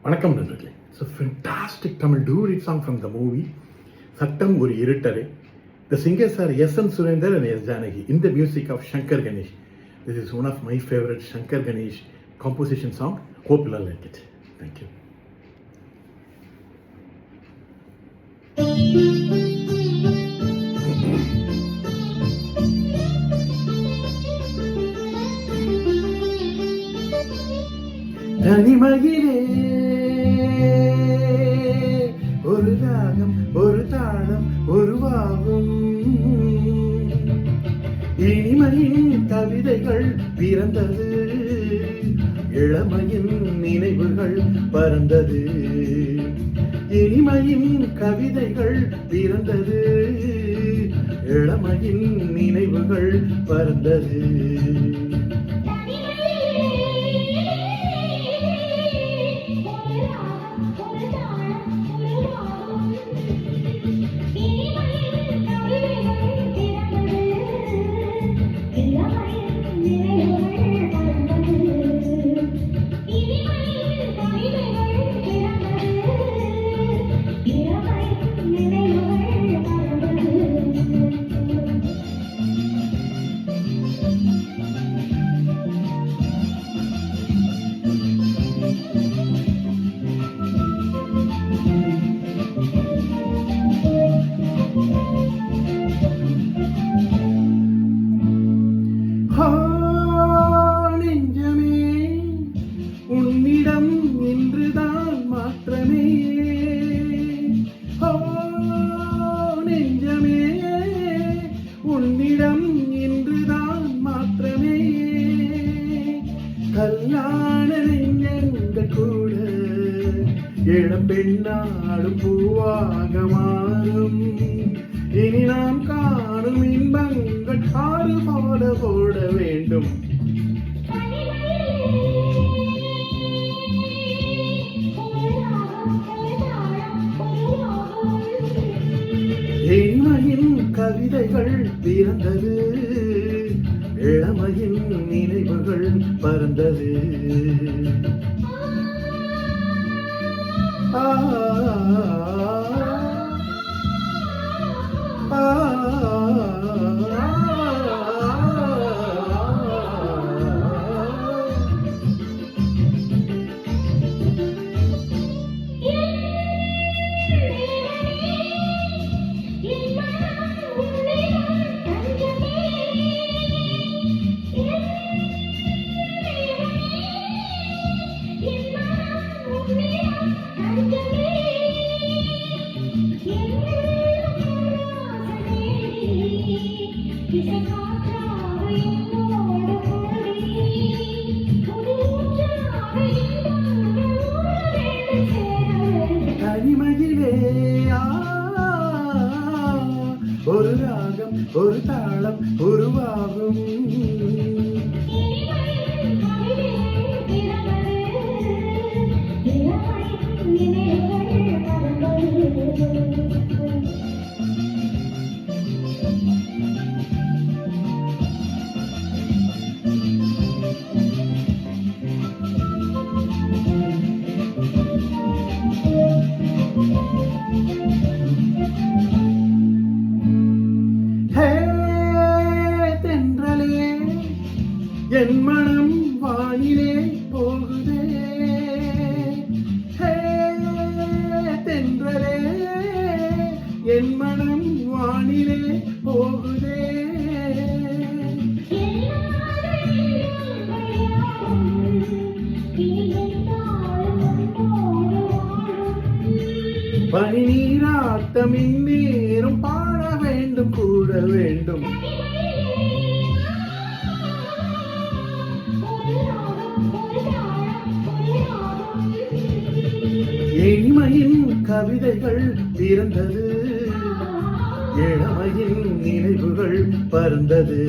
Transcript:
வணக்கம் நண்பர்களே. It's a fantastic Tamil do-read song from the movie சட்டம் ஒரு இருட்டறை. The singers are S.N. Surendra and S. Janaki in the music of Shankar Ganesh. This is one of my favorite Shankar Ganesh composition song. Hope you all like it. Thank you. தனிமகிலே ஒரு ராகம் ஒரு தாளம் உருவாகும், இனிமையின் கவிதைகள் பிறந்தது, இளமையின் நினைவுகள் பறந்தது. இனிமையின் கவிதைகள் பிறந்தது, இளமையின் நினைவுகள் பறந்தது. உன்னிடம் இன்றுதான் மாற்றமே, நெஞ்சமே உன்னிடம் இன்றுதான் மாற்றமே. கல்யாண நெஞ்சங்கள் கூட இளம் பெண்ணாடும் பூவாக மாறும். இனி நாம் காணும் இன்பங்கள் ஆறு போல போட வேண்டும். இனிமையின் கவிதைகள் பிறந்தது, இளமையின் நினைவுகள் பறந்தது. ஆ தனிமையிலே ஒரு ராகம் ஒரு தாளம் உருவாகும். என் மனம் வானிலே போகுதே, தென்றலே என் மனம் வானிலே போகுதே. பனி நீராட்டம் இந்நேரம் பாட வேண்டும் கூட வேண்டும். இனிமையின் கவிதைகள் பிறந்தது, இளமையின் நினைவுகள் பறந்தது.